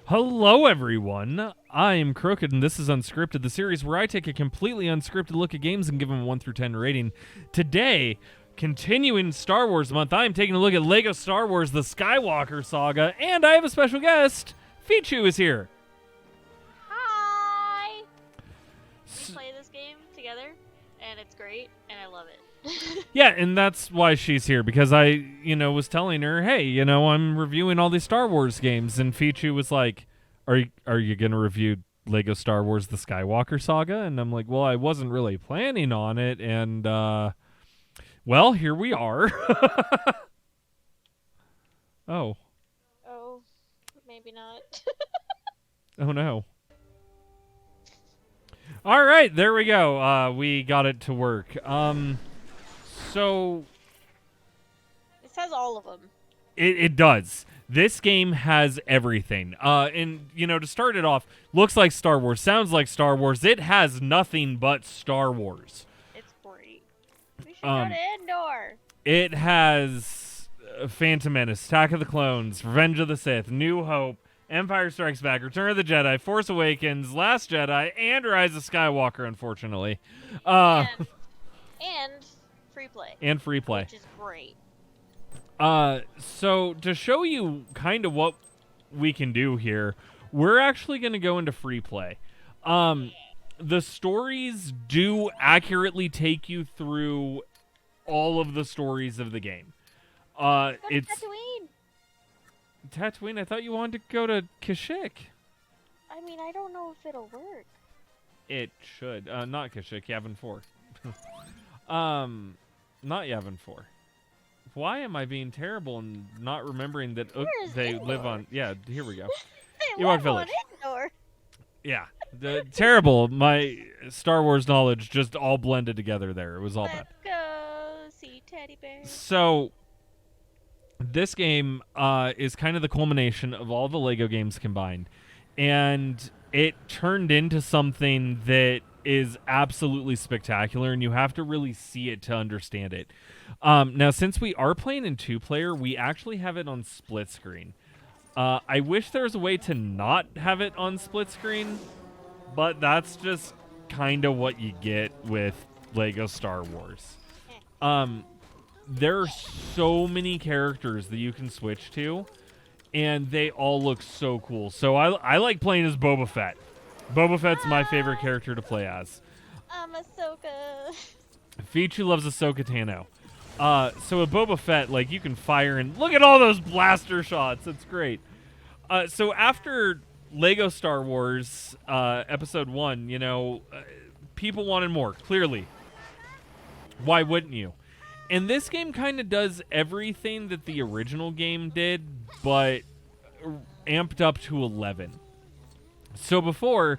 Hello, everyone. I am Krooked, and this is Unscripted, the series where I take a completely unscripted look at games and give them a 1 through 10 rating. Today, continuing Star Wars month, I am taking a look at LEGO Star Wars: The Skywalker Saga, and I have a special guest. Fichu is here. Hi! We play this game together, and it's great, and I love it. Yeah, and that's why she's here, because I, was telling her, hey, I'm reviewing all these Star Wars games, and Fichu was like, are you going to review LEGO Star Wars: The Skywalker Saga? And I'm like, well, I wasn't really planning on it, and, well, here we are. Oh. Oh, maybe not. Oh, no. All right, there we go. We got it to work. So It says all of them. it does. This game has everything. And, to start it off, looks like Star Wars, sounds like Star Wars. It has nothing but Star Wars. It's great. We should go to Endor. It has Phantom Menace, Attack of the Clones, Revenge of the Sith, New Hope, Empire Strikes Back, Return of the Jedi, Force Awakens, Last Jedi, and Rise of Skywalker, unfortunately. And free play. And free play. Which is great. So to show you kind of what we can do here, we're actually going to go into free play. The stories do accurately take you through all of the stories of the game. It's Tatooine. I thought you wanted to go to Kashyyyk. I mean, I don't know if it'll work. It should. Not Kashyyyk, Yavin 4. Not Yavin 4. Why am I being terrible and not remembering that they live on... Yeah, here we go. Ewok Village. Yeah, terrible. My Star Wars knowledge just all blended together there. It was all bad. Let's go see Teddy Bear. So, this game is kind of the culmination of all the LEGO games combined. And it turned into something that is absolutely spectacular, and you have to really see it to understand it. Now, since we are playing in 2-player, we actually have it on split screen. I wish there was a way to not have it on split screen, but that's just kind of what you get with LEGO Star Wars. There are so many characters that you can switch to, and they all look so cool. So I like playing as Boba Fett. Boba Fett's my favorite character to play as. I'm Ahsoka. Fichu loves Ahsoka Tano. So with Boba Fett, like, you can fire and look at all those blaster shots. It's great. So after LEGO Star Wars Episode 1, people wanted more, clearly. Why wouldn't you? And this game kind of does everything that the original game did, but amped up to 11. So before,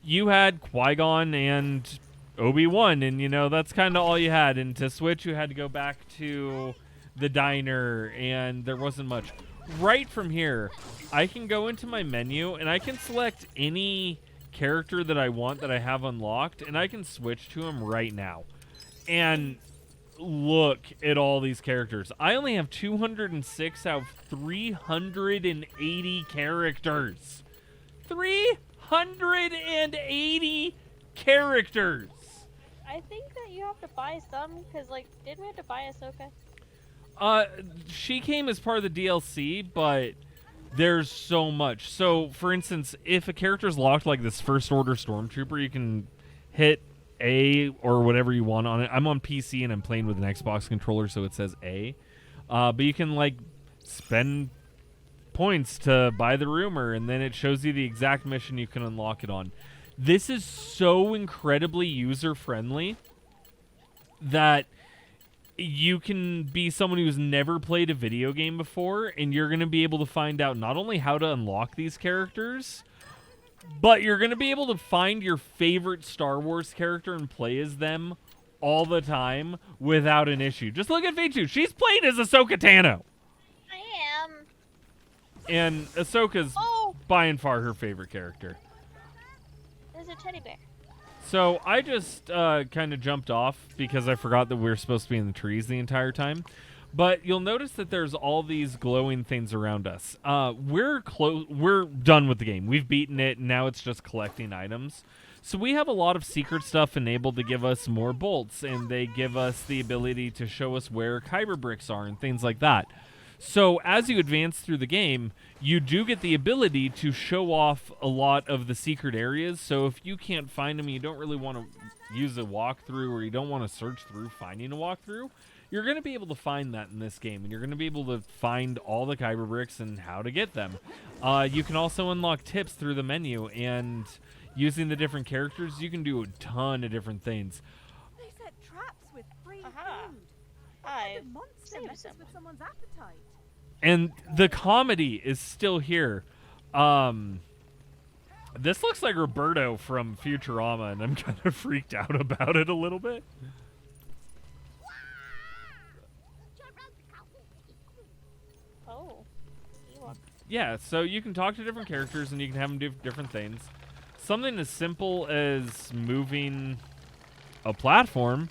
you had Qui-Gon and Obi-Wan, and, that's kind of all you had. And to switch, you had to go back to the diner, and there wasn't much. Right from here, I can go into my menu, and I can select any character that I want that I have unlocked, and I can switch to him right now. And look at all these characters. I only have 206 out of 380 characters. 380 characters. I think that you have to buy some, because, didn't we have to buy Ahsoka? She came as part of the DLC, but there's so much. So, for instance, if a character's locked like this First Order Stormtrooper, you can hit A or whatever you want on it. I'm on PC and I'm playing with an Xbox controller, so it says A. But you can, spend points to buy the rumor, and then it shows you the exact mission you can unlock it on. This is so incredibly user-friendly that you can be someone who's never played a video game before, and you're going to be able to find out not only how to unlock these characters, but you're going to be able to find your favorite Star Wars character and play as them all the time without an issue. Just look at Fichu. She's played as Ahsoka Tano. I am. And Ahsoka's by and far her favorite character. There's a teddy bear. So I just kind of jumped off because I forgot that we were supposed to be in the trees the entire time. But you'll notice that there's all these glowing things around us. We're done with the game. We've beaten it, and now it's just collecting items. So we have a lot of secret stuff enabled to give us more bolts, and they give us the ability to show us where kyber bricks are and things like that. So as you advance through the game, you do get the ability to show off a lot of the secret areas. So if you can't find them, you don't really want to use a walkthrough, or you don't want to search through finding a walkthrough, you're going to be able to find that in this game, and you're going to be able to find all the kyber bricks and how to get them. You can also unlock tips through the menu, and using the different characters, you can do a ton of different things. They set traps with free Aha. food. I've The monster saved messes someone. with someone's appetite. And the comedy is still here. This looks like Roberto from Futurama, and I'm kind of freaked out about it a little bit. Oh. Ewok. Yeah, so you can talk to different characters, and you can have them do different things. Something as simple as moving a platform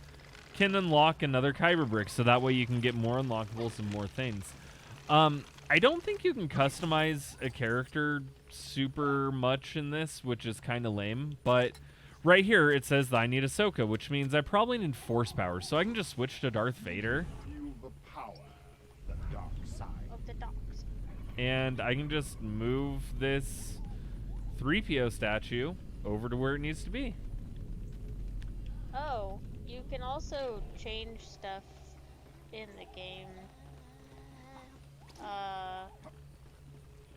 can unlock another kyber brick, so that way you can get more unlockables and more things. I don't think you can customize a character super much in this, which is kind of lame, but right here it says that I need Ahsoka, which means I probably need force power, so I can just switch to Darth Vader, Feel the power, the dark side. Of the dogs. and I can just move this 3PO statue over to where it needs to be. Oh, you can also change stuff in the game.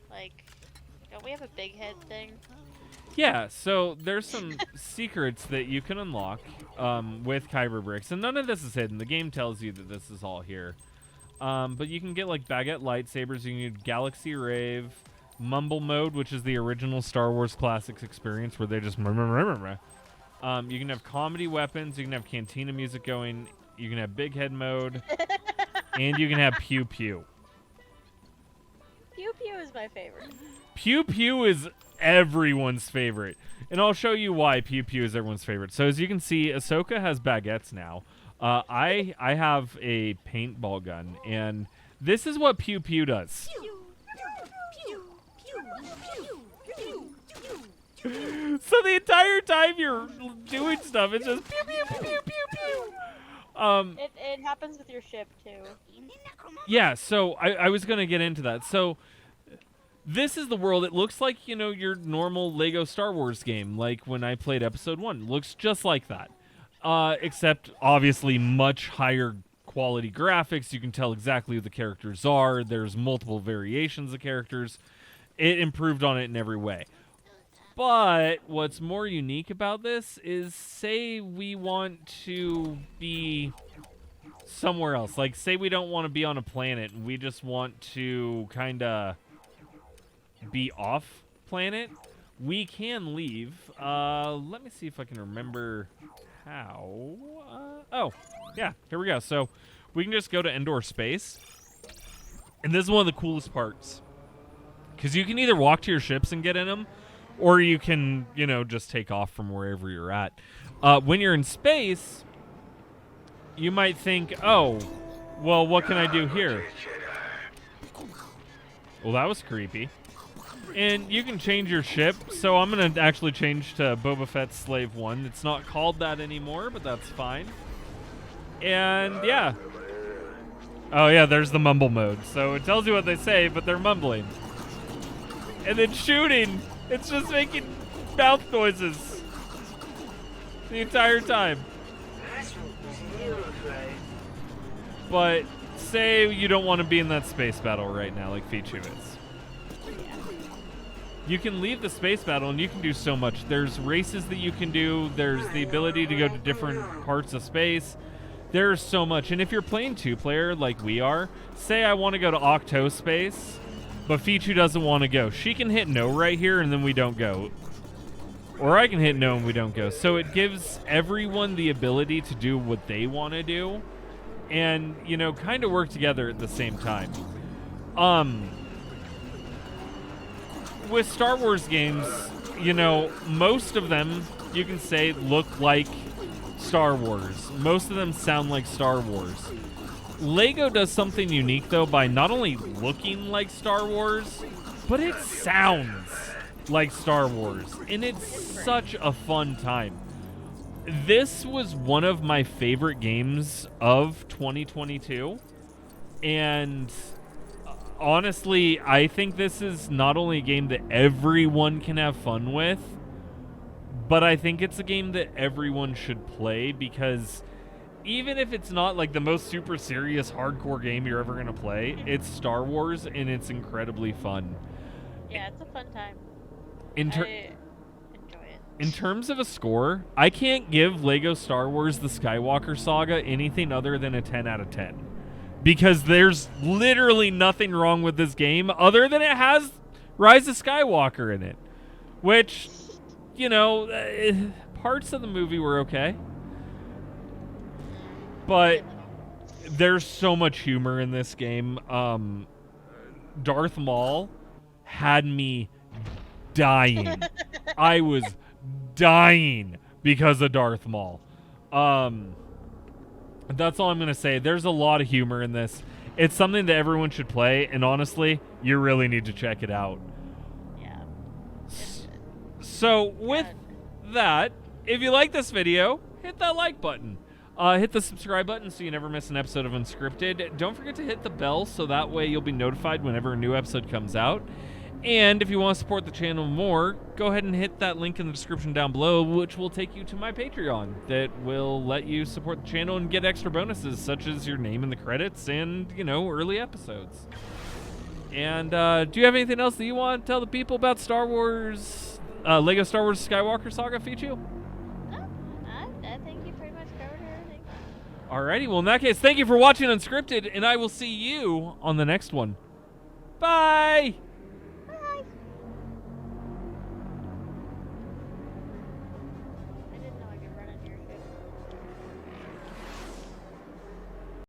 Like, don't we have a big head thing? Yeah, so there's some secrets that you can unlock with kyber bricks, and none of this is hidden. The game tells you that this is all here. But you can get like baguette lightsabers, you can get Galaxy Rave, Mumble Mode, which is the original Star Wars Classics experience where they just you can have comedy weapons, you can have cantina music going, you can have big head mode, and you can have Pew Pew. Pew Pew is my favorite. Pew Pew is everyone's favorite. And I'll show you why Pew Pew is everyone's favorite. So as you can see, Ahsoka has baguettes now. I have a paintball gun, and this is what Pew Pew does. So the entire time you're doing stuff, it's just pew pew pew pew pew pew. It happens with your ship too. Yeah, so I was going to get into that. So this is the world. It looks like, you know, your normal Lego Star Wars game, like when I played Episode 1. It looks just like that. Except, obviously, much higher quality graphics. You can tell exactly who the characters are. There's multiple variations of characters. It improved on it in every way. But what's more unique about this is, say we want to be somewhere else. Like, say we don't want to be on a planet and we just want to kind of be off planet. We can leave. Let me see if I can remember how. Oh, yeah, here we go. So we can just go to Endor space. And this is one of the coolest parts. Because you can either walk to your ships and get in them, or you can, you know, just take off from wherever you're at. When you're in space, you might think, oh, well, what can I do here? Well, that was creepy. And you can change your ship. So I'm going to actually change to Boba Fett's Slave 1. It's not called that anymore, but that's fine. And, yeah. Oh, yeah, there's the mumble mode. So it tells you what they say, but they're mumbling. And then shooting. It's just making mouth noises the entire time. But say you don't want to be in that space battle right now like Fichu is. You can leave the space battle and you can do so much. There's races that you can do. There's the ability to go to different parts of space. There's so much. And if you're playing two-player like we are, say I want to go to Octo space, but Fichu doesn't want to go. She can hit no right here, and then we don't go. Or I can hit no, and we don't go. So it gives everyone the ability to do what they want to do, and, you know, kind of work together at the same time. With Star Wars games, you know, most of them, you can say, look like Star Wars. Most of them sound like Star Wars. Lego does something unique, though, by not only looking like Star Wars, but it sounds like Star Wars, and it's such a fun time. This was one of my favorite games of 2022, and honestly, I think this is not only a game that everyone can have fun with, but I think it's a game that everyone should play, because even if it's not like the most super serious hardcore game you're ever going to play, it's Star Wars and it's incredibly fun. Yeah, it's a fun time. I enjoy it. In terms of a score, I can't give Lego Star Wars The Skywalker Saga anything other than a 10 out of 10. Because there's literally nothing wrong with this game other than it has Rise of Skywalker in it. Which, you know, parts of the movie were okay. But there's so much humor in this game. Darth Maul had me dying. I was dying because of Darth Maul. That's all I'm going to say. There's a lot of humor in this. It's something that everyone should play, and honestly, you really need to check it out. Yeah. So, with that, if you like this video, hit that like button. Hit the subscribe button so you never miss an episode of Unscripted. Don't forget to hit the bell so that way you'll be notified whenever a new episode comes out. And if you want to support the channel more, go ahead and hit that link in the description down below, which will take you to my Patreon that will let you support the channel and get extra bonuses, such as your name in the credits and, you know, early episodes. And do you have anything else that you want to tell the people about Star Wars, Lego Star Wars Skywalker Saga, Fichu? No, I think you pretty much covered everything. Alrighty, well in that case, thank you for watching Unscripted, and I will see you on the next one. Bye!